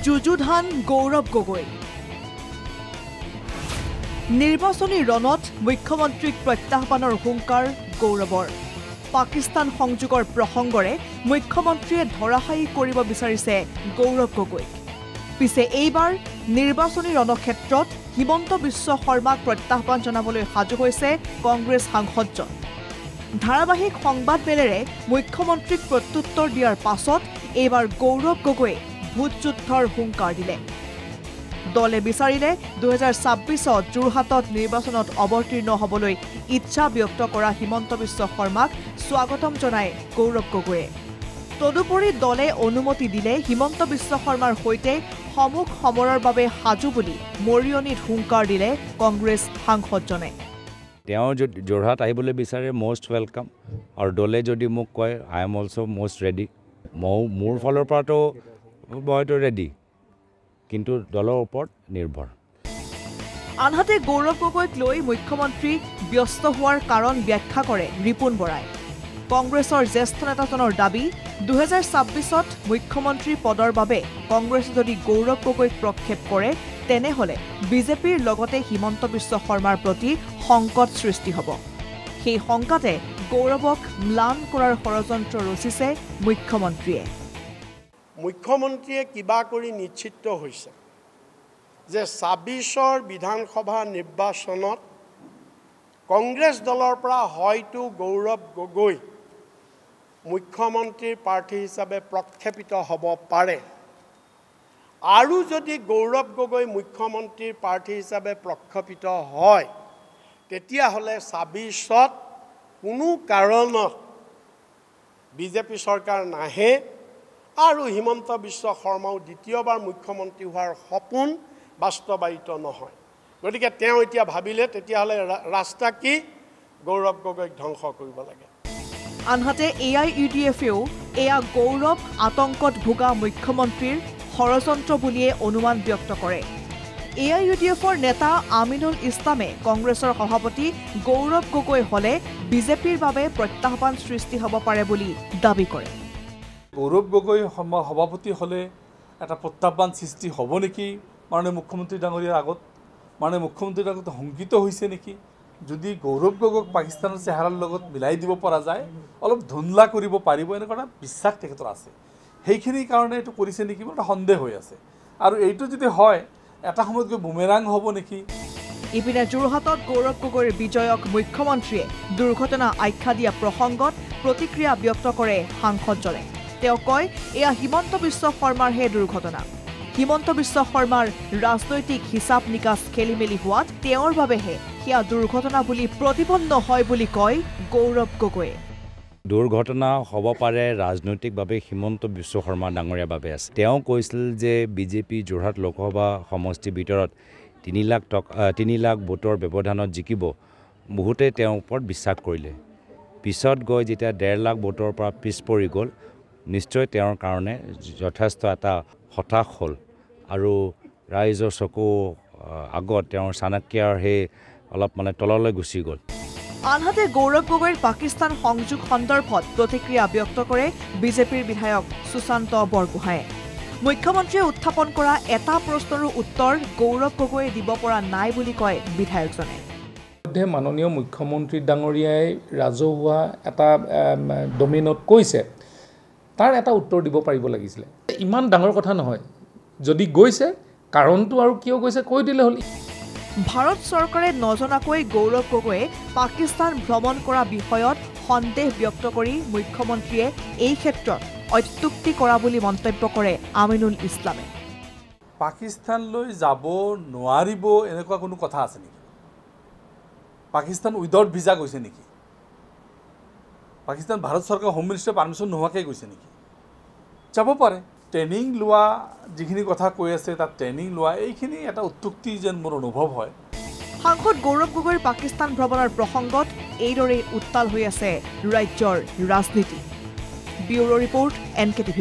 যুযুধান গৌৰৱ গগৈ নিৰ্বাচনী ৰণত মুখ্যমন্ত্ৰীক প্ৰত্যাহ্বানৰ হুংকাৰ গৌৰৱৰ পাকিস্তান সংযোগৰ প্ৰসংগৰে মুখ্যমন্ত্ৰীয়ে ধৰাশায়ী কৰিব বিচাৰিছে গৌৰৱ গগৈ পিছে এইবাৰ নিৰ্বাচনী ৰণক্ষেত্ৰত হিমন্ত বিশ্ব শৰ্মাক প্ৰত্যাহ্বান জনাবলৈ সাজু হৈছে কংগ্ৰেছ সাংসদজন ধাৰাবাহিক সংবাদমেলেৰে মুখ্যমন্ত্ৰীক প্ৰত্যুত্তৰ দিয়াৰ পাছত এইবাৰ গৌৰৱ গগৈয়ে ভোটযুদ্ধৰ হুংকাৰ দিলে দলে বিচাৰিলে 2026ত যোৰহাটত নিৰ্বাচনত অৱতীৰ্ণ হ'বলৈ ইচ্ছা ব্যক্ত কৰা হিমন্ত বিশ্ব শৰ্মাক স্বাগতম জনায় গৌৰৱ গগৈয়ে তদুপৰি দলে অনুমতি দিলে হিমন্ত বিশ্ব শৰ্মাৰ সৈতে সমুখ সমৰৰ বাবে সাজু বুলি মৰিয়নিত হুংকাৰ দিলে কংগ্ৰেছ সাংসদজনে তেওঁ যদি যোৰহাট আহিবলৈ বিচাৰে মোষ্ট ওয়েলকাম আৰু দলে যদি মোক কয় I am also most ready মোৰ ফালৰ পৰাটো মইতো ৰেডি কিন্তু দলৰ ওপৰত নিৰ্ভৰ আনহাতে গৌৰৱ গগৈক লৈ মুখ্যমন্ত্ৰী ব্যস্ত হোৱাৰ কাৰণ ব্যাখ্যা কৰে ৰিপুন বৰাই কংগ্ৰেছৰ জ্যেষ্ঠ নেতাজনৰ দাবী 2026ত মুখ্যমন্ত্ৰী পদৰ বাবে কংগ্ৰেছে যদি গৌৰৱ গগৈক প্ৰক্ষেপ কৰে তেনেহলে বিজেপিৰ লগতে হিমন্ত বিশ্ব শৰ্মাৰ প্ৰতি সংকট সৃষ্টি হ'ব সেই সংকটে গৌৰৱক ম্লান কৰাৰ ষড়যন্ত্ৰ ৰচিছে মুখ্যমন্ত্ৰীয়ে কিবা কৰি নিশ্চিত হৈছে যে 26ৰ বিধানসভা নিৰ্বাচনত কংগ্ৰেছ দলৰ পৰা হয়তো গৌৰৱ গগৈ মুখ্যমন্ত্ৰীৰ প্ৰাৰ্থী হিচাপে প্ৰক্ষেপিত হ'ব পাৰে আৰু যদি গৌৰৱ গগৈ মুখ্যমন্ত্ৰীৰ প্ৰাৰ্থী হিচাপে প্ৰক্ষেপিত হয় তেতিয়াহ'লে 26ত কোনো কাৰণত বিজেপি চৰকাৰ নাহে আৰু হিমন্ত বিশ্ব শৰ্মাও দ্বিতীয়বাৰ মুখ্যমন্ত্ৰী হোৱাৰ সপোন বাস্তৱায়িত নহয় গতিকে তেওঁ এতিয়া ভাবিলে তেতিয়াহ'লে ৰাস্তা কি গৌৰৱ গগৈক ধ্বংস কৰিব লাগে আনহাতে AIUDFেও এয়া গৌৰৱ আতংকত ভোগা মুখ্যমন্ত্ৰীৰ ষড়যন্ত্ৰ বুলিয়ে অনুমান ব্যক্ত কৰে AIUDFৰ নেতা আমিনুল ইছলামে কংগ্ৰেছৰ সভাপতি গৌৰৱ গগৈ হলে বিজেপিৰ বাবে প্ৰত্যাহ্বান সৃষ্টি হ'ব পাৰে বুলি দাবী কৰে গৌৰৱ গগৈ সভাপতি হলে এটা প্ৰত্যাহ্বান সৃষ্টি হ'ব নেকি মাননীয় মুখ্যমন্ত্ৰী ডাঙৰীয়াৰ আগত মাননীয় মুখ্যমন্ত্ৰীৰ আগত সংগীত হৈছে নেকি যদি গৌৰৱ গগৈক পাকিস্তানৰ চেহাৰাৰ লগত মিলাই দিব পৰা যায় অলপ ধুনলা কৰিব পাৰিব এনেকুৱা বিশ্বাস তেখেতৰ আছে সেইখিনি কাৰণে এটো কৰিছে নেকি এটা সন্দেহ হৈ আছে আৰু এইটো যদি হয় এটা সময়ত গৈ বুমেৰাং হ'ব নেকি ইপিনে যোৰহাটত গৌৰৱ গগৈৰ বিজয়ক মুখ্যমন্ত্ৰীয়ে দুৰ্ঘটনা আখ্যা দিয়া প্ৰসংগত প্ৰতিক্ৰিয়া ব্যক্ত কৰে সাংসদজনে তেওঁ কয় এয়া হিমন্ত বিশ্ব শৰ্মাৰ হে দুৰ্ঘটনা হিমন্ত বিশ্ব শৰ্মাৰ ৰাজনৈতিক হিচাপ নিকাচ খেলিমেলি হোৱাত তেওঁৰ বাবেহে সেয়া দুৰ্ঘটনা বুলি প্ৰতিপন্ন হয় বুলি কয় গৌৰৱ গগৈয়ে দুৰ্ঘটনা হ'ব পাৰে ৰাজনৈতিকভাৱে হিমন্ত বিশ্ব শৰ্মা ডাঙৰীয়াৰ বাবে আছে তেওঁ কৈছিল যে বিজেপি যোৰহাট লোকসভা সমষ্টিৰ ভিতৰত 3 লাখ ভোটৰ ব্যৱধানত জিকিব বহুতে তেওঁৰ ওপৰত বিশ্বাস কৰিলে পিছত গৈ যেতিয়া 1.5 লাখ ভোটৰ পৰা পিছ পৰি গ'ল নিশ্চয় তেওঁৰ কাৰণে যথেষ্ট এটা হতাশ হ'ল আৰু ৰাইজৰ চকু আগত তেওঁৰ চাণক্যৰ হে অলপ তললৈ গুচি গ'ল আনহাতে গৌৰৱ গগৈৰ পাকিস্তান সংযোগ সন্দৰ্ভত প্ৰতিক্ৰিয়া ব্যক্ত কৰে বিজেপিৰ বিধায়ক সুশান্ত বৰগোহাঁয়ে মুখ্যমন্ত্ৰীয়ে উত্থাপন কৰা এটা প্ৰশ্নৰো উত্তৰ গৌৰৱ গগৈয়ে দিব পৰা নাই বুলি কয় বিধায়কজনে মাননীয় মুখ্যমন্ত্ৰী ডাঙৰীয়াই ৰাজহুৱা এটা ডমিনত কৈছে তাৰ এটা উত্তৰ দিব পাৰিব লাগিছিল ইমান ডাঙৰ কথা নহয় যদি গৈছে কাৰণটো আৰু কিয় গৈছে কৈ দিলে হ'ল ভাৰত চৰকাৰে নজনাকৈ গৌৰৱ গগৈয়ে পাকিস্তান ভ্ৰমণ কৰা বিষয়ত সন্দেহ ব্যক্ত কৰি মুখ্যমন্ত্ৰীয়ে এই ক্ষেত্ৰত অত্যুক্তি কৰা বুলি মন্তব্য কৰে আমিনুল ইছলামে পাকিস্তানলৈ যাব নোৱাৰিব এনেকুৱা কোনো কথা আছে নেকি পাকিস্তান উইদাউট ভিসা গৈছে নেকি পাকিস্তান ভাৰত চৰকাৰ হোম মিনিষ্টাৰ পাৰমিশন নোহোৱাকৈ গৈছে নেকি যাব পাৰে ট্ৰেইনিং লোৱা যিখিনি কথা কৈ আছে তাত ট্ৰেইনিং লোৱা এইখিনি এটা উত্তুক্তি যেন মোৰ অনুভৱ হয় সাংসদ গৌৰৱ গগৈৰ পাকিস্তান ভ্ৰমণৰ প্ৰসংগত এইদৰে উত্তাল হৈ আছে ৰাজ্যৰ ৰাজনীতি ব্যুৰো ৰিপৰ্ট NKTV+